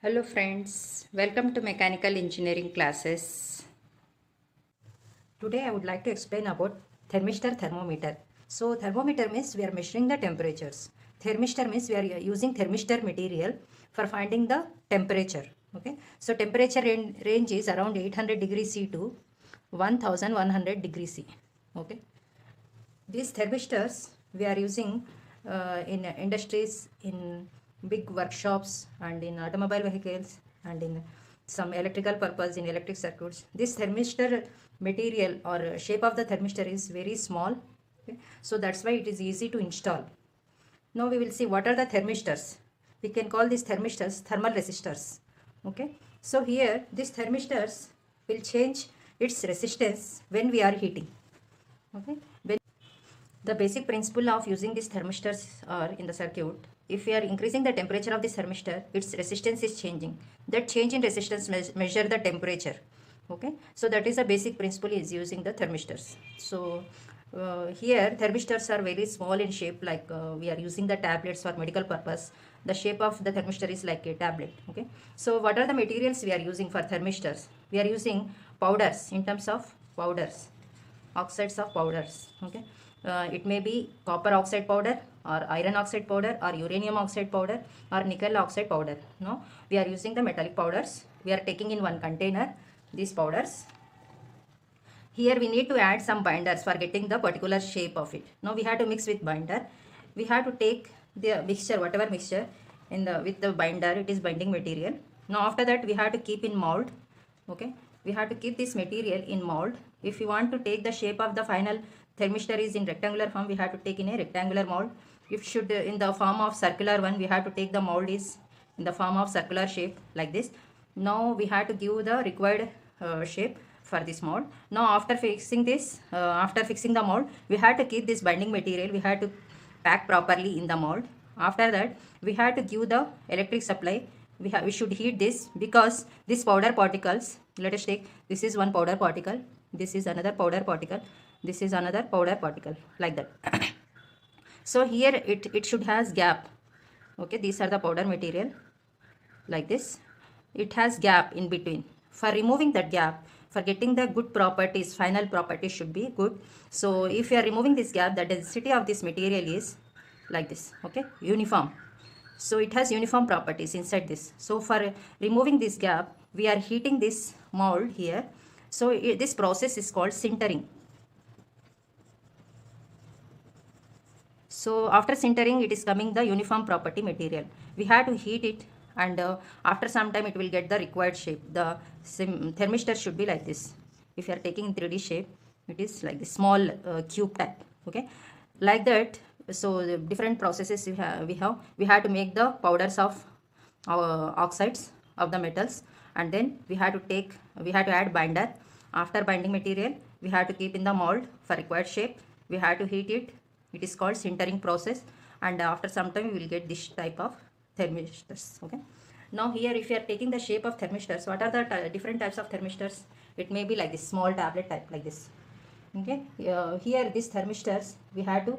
Hello friends, welcome to mechanical engineering classes. Today I would like to explain about thermistor thermometer. So thermometer means we are measuring the temperatures. Thermistor means we are using thermistor material for finding the temperature. Okay. So temperature range is around 800 degrees C to 1100 degrees C. Okay. These thermistors we are using in industries, in big workshops, and in automobile vehicles, and in some electrical purpose in electric circuits. This thermistor material or shape of the thermistor is very small. Okay? So that's why it is easy to install. Now we will see what are the thermistors. We can call these thermistors thermal resistors. Okay. So here these thermistors will change its resistance when we are heating. Okay. The basic principle of using these thermistors are in the circuit. If we are increasing the temperature of this thermistor, its resistance is changing. That change in resistance measure the temperature. Okay, so that is a basic principle is using the thermistors. So here thermistors are very small in shape, like we are using the tablets for medical purpose. The shape of the thermistor is like a tablet. Okay, so what are the materials we are using for thermistors? We are using powders in terms of powders, oxides of powders. Okay, it may be copper oxide powder or iron oxide powder or uranium oxide powder or nickel oxide powder. No, we are using the metallic powders. We are taking in one container these powders. Here we need to add some binders for getting the particular shape of it. Now we have to mix with binder. We have to take the mixture, whatever mixture in the with the binder, it is binding material. Now after that we have to keep in mold. Okay, we have to keep this material in mold. If you want to take the shape of the final thermistor is in rectangular form, we have to take in a rectangular mold. If should in the form of circular one, we have to take the mold is in the form of circular shape like this. Now we have to give the required shape for this mold. Now after fixing this, after fixing the mold, we have to keep this binding material, we have to pack properly in the mold. After that we have to give the electric supply. We should heat this, because these powder particles, let us take, this is one powder particle, this is another powder particle, this is another powder particle, like that. So here it should has gap. Okay, these are the powder material like this. It has gap in between. For removing that gap, for getting the good properties, final properties should be good. So if you are removing this gap, the density of this material is like this. Okay, uniform. So it has uniform properties inside this. So for removing this gap, we are heating this mold here. So this process is called sintering. So after sintering, it is coming the uniform property material. We have to heat it, and after some time it will get the required shape. The thermistor should be like this. If you are taking in 3D shape, it is like this small cube type. Okay, like that. So the different processes we have to make the powders of our oxides of the metals, and then we have to add binder. After binding material, we have to keep in the mold for required shape. We have to heat it. It is called sintering process, and after some time we will get this type of thermistors. Okay, now here if you are taking the shape of thermistors, what are the different types of thermistors? It may be like this small tablet type, like this. Okay, here these thermistors we have to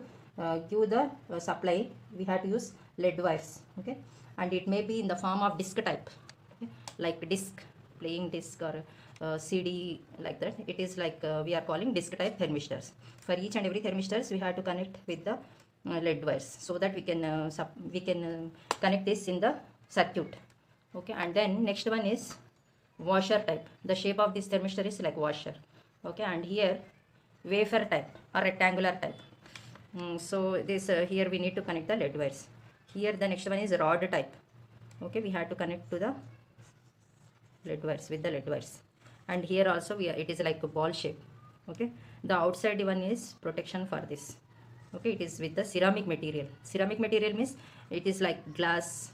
give the supply, we have to use lead wires. Okay, and it may be in the form of disc type. Okay? Like disc, playing disc, or CD, like that. It is like we are calling disc type thermistors. For each and every thermistors we have to connect with the lead wires, so that we can connect this in the circuit. Okay, and then next one is washer type. The shape of this thermistor is like washer. Okay, and here wafer type or rectangular type. So this here we need to connect the lead wires. Here the next one is rod type. Okay, we have to connect to the lead wires with the lead wires. And here also it is like a ball shape. Okay, the outside one is protection for this. Okay, it is with the ceramic material. Ceramic material means it is like glass.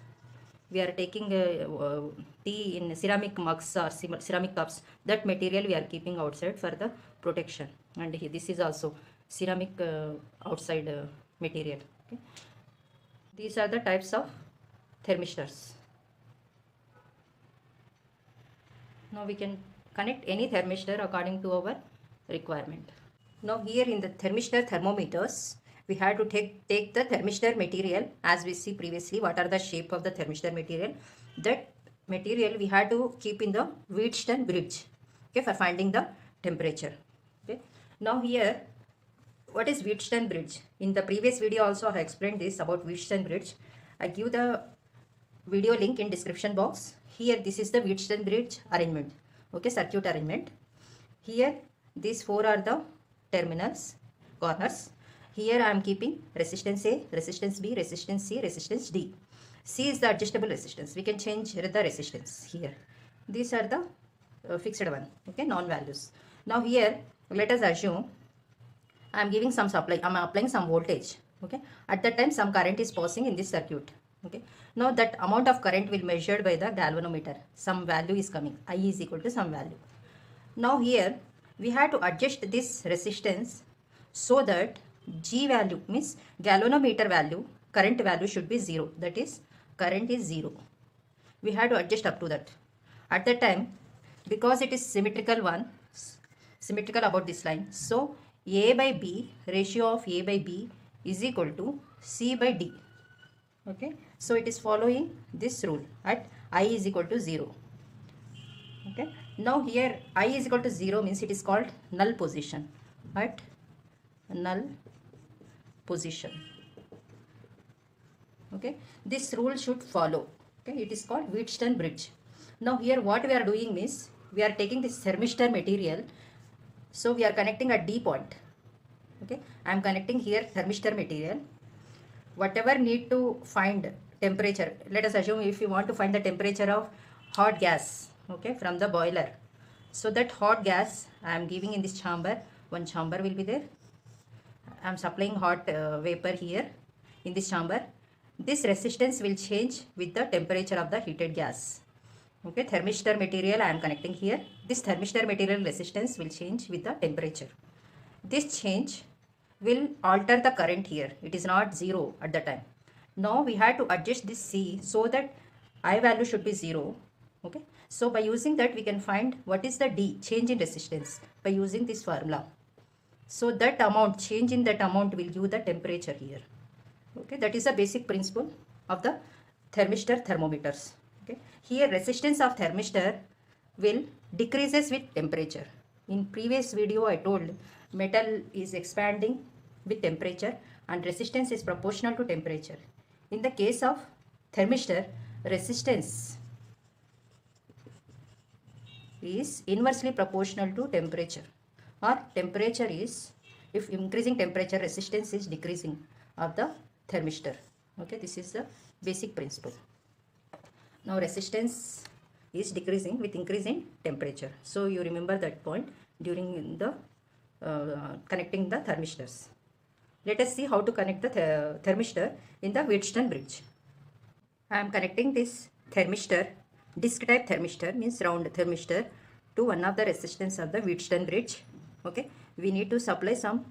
We are taking tea in ceramic mugs or ceramic cups. That material we are keeping outside for the protection. And this is also ceramic outside material. Okay, these are the types of thermistors. Now we can connect any thermistor according to our requirement. Now here in the thermistor thermometers, we have to take the thermistor material, as we see previously what are the shape of the thermistor material. That material we had to keep in the Wheatstone bridge, okay, for finding the temperature. Okay, now here, what is Wheatstone bridge? In the previous video also I have explained this about Wheatstone bridge. I give the video link in description box. Here this is the Wheatstone bridge arrangement, okay, circuit arrangement. Here these four are the terminals, corners. Here I am keeping resistance A, resistance B, resistance C, resistance D. C is the adjustable resistance. We can change the resistance here. These are the fixed one, okay, non-values. Now here, let us assume I am giving some supply, I am applying some voltage, okay. At that time some current is passing in this circuit, okay. Now that amount of current will measured by the galvanometer. Some value is coming, I is equal to some value. Now here we have to adjust this resistance so that G value, means galvanometer value, current value should be 0. That is, current is 0. We have to adjust up to that. At that time, because it is symmetrical one, symmetrical about this line, so A by B, ratio of A by B is equal to C by D. Okay, so it is following this rule at I is equal to 0. Okay, now here I is equal to 0 means it is called null position, at null position. Okay, this rule should follow. Okay, it is called Wheatstone bridge. Now here what we are doing means we are taking this thermistor material, so we are connecting a D point. Okay, I am connecting here thermistor material. Whatever need to find temperature, let us assume if you want to find the temperature of hot gas, okay, from the boiler. So that hot gas I am giving in this chamber, one chamber will be there. I am supplying hot vapor here in this chamber. This resistance will change with the temperature of the heated gas. Okay, thermistor material I am connecting here. This thermistor material resistance will change with the temperature. This change will alter the current here. It is not 0 at the time. Now we have to adjust this C so that I value should be 0. Okay, so by using that we can find what is the D, change in resistance, by using this formula. So that amount, change in that amount will give the temperature here. Okay, that is the basic principle of the thermistor thermometers. Okay, here resistance of thermistor will decreases with temperature. In previous video I told metal is expanding with temperature and resistance is proportional to temperature. In the case of thermistor, resistance is inversely proportional to temperature, or temperature is, if increasing temperature, resistance is decreasing of the thermistor. Okay, this is the basic principle. Now resistance is decreasing with increase in temperature. So you remember that point during the connecting the thermistors. Let us see how to connect the thermistor in the Wheatstone bridge. I am connecting this thermistor, disc type thermistor, means round thermistor, to one of the resistance of the Wheatstone bridge. Okay, we need to supply some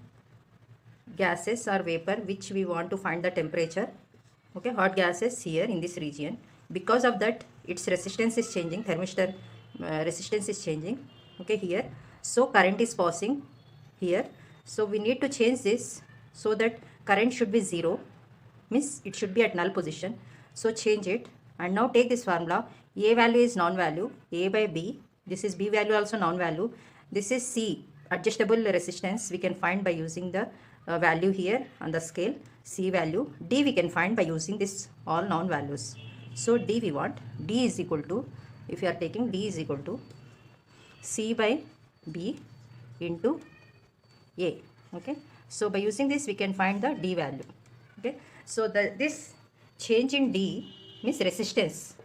gases or vapor which we want to find the temperature. Okay, hot gases here in this region. Because of that its resistance is changing, thermistor resistance is changing. Okay, here, so current is passing here, so we need to change this so that current should be 0, means it should be at null position. So change it, and now take this formula. A value is non-value, A by B. This is B value also non-value. This is C, adjustable resistance, we can find by using the value here on the scale, C value. D we can find by using this all non-values. So D we want, D is equal to, if you are taking D is equal to C by B into A. Okay, so by using this we can find the D value. Okay, so this change in D means resistance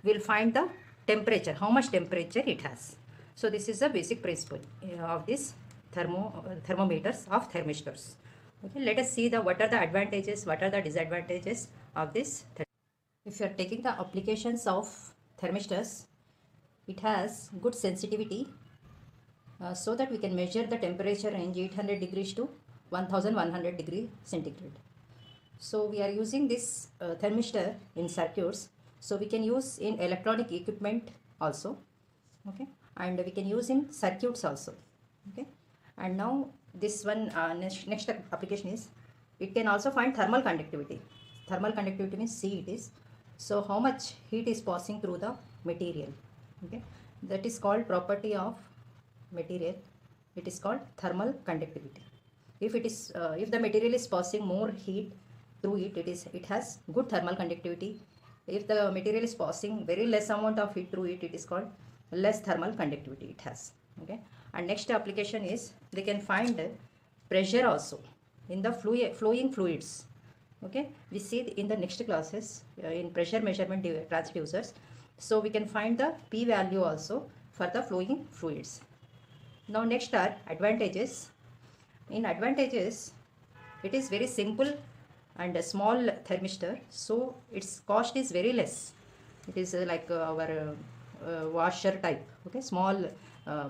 will find the temperature, how much temperature it has. So this is the basic principle of this thermometers of thermistors. Okay, let us see what are the advantages, what are the disadvantages of this. If you are taking the applications of thermistors, it has good sensitivity so that we can measure the temperature range 800 degrees to 1100 degree centigrade. So we are using this thermistor in circuits, so we can use in electronic equipment also. Okay, and we can use in circuits also. Okay, and now this one next application is, it can also find thermal conductivity. Thermal conductivity means C it is. So how much heat is passing through the material. Okay, that is called property of material. It is called thermal conductivity. If it is if the material is passing more heat through it, it has good thermal conductivity. If the material is passing very less amount of heat through it, it is called less thermal conductivity it has. Okay, and next application is they can find pressure also in the flowing fluids. Okay, we see in the next classes in pressure measurement transducers, so we can find the p value also for the flowing fluids. Now next are advantages. In advantages, it is very simple and a small thermistor, so its cost is very less. It is like our washer type. Okay, small uh,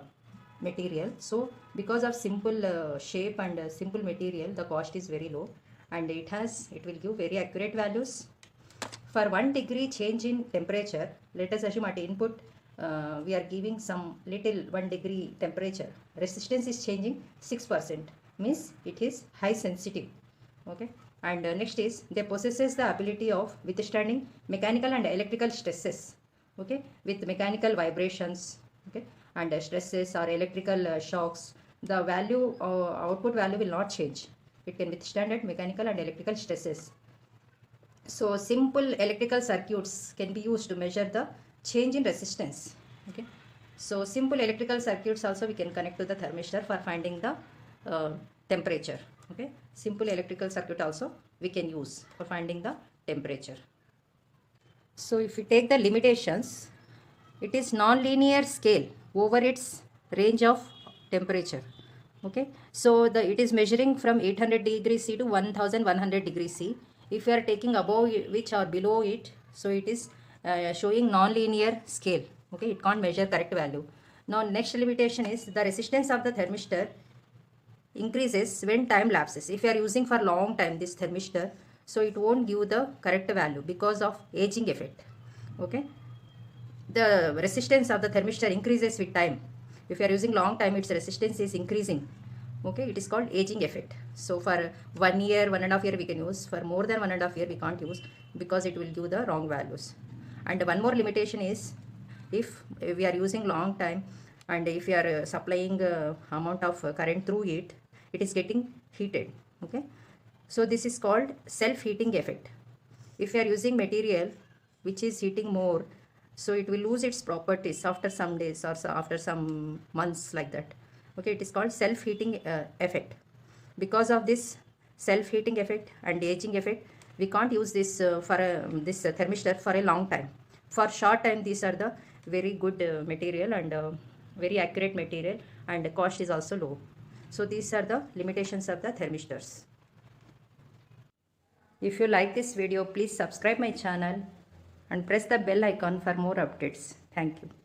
material. So because of simple shape and simple material, the cost is very low, and it will give very accurate values. For 1 degree change in temperature, let us assume at input we are giving some little 1 degree temperature, resistance is changing 6%, means it is high sensitive. Okay, and next is they possesses the ability of withstanding mechanical and electrical stresses. Okay, with mechanical vibrations, okay, and stresses or electrical shocks, the value output value will not change. It can withstand at mechanical and electrical stresses. So simple electrical circuits can be used to measure the change in resistance. Okay, so simple electrical circuits also we can connect to the thermistor for finding the temperature. Okay, simple electrical circuit also we can use for finding the temperature. So if we take the limitations, it is non-linear scale over its range of temperature. Okay, so it is measuring from 800 degrees C to 1100 degrees C. If you are taking above which or below it, so it is showing non-linear scale. Okay, it can't measure correct value. Now next limitation is the resistance of the thermistor increases when time lapses. If you are using for long time this thermistor, so it won't give the correct value because of aging effect. Okay, the resistance of the thermistor increases with time. If you are using long time, its resistance is increasing. Okay, it is called aging effect. So for 1 year, 1.5 year we can use. For more than 1.5 year we can't use because it will give the wrong values. And one more limitation is if we are using long time and if we are supplying amount of current through it, it is getting heated. Okay, so this is called self-heating effect. If you are using material which is heating more, so it will lose its properties after some days or after some months, like that. Okay, it is called self-heating effect. Because of this self-heating effect and aging effect, we can't use this for this thermistor for a long time. For short time, these are the very good material and very accurate material, and cost is also low. So these are the limitations of the thermistors. If you like this video, please subscribe my channel and press the bell icon for more updates. Thank you.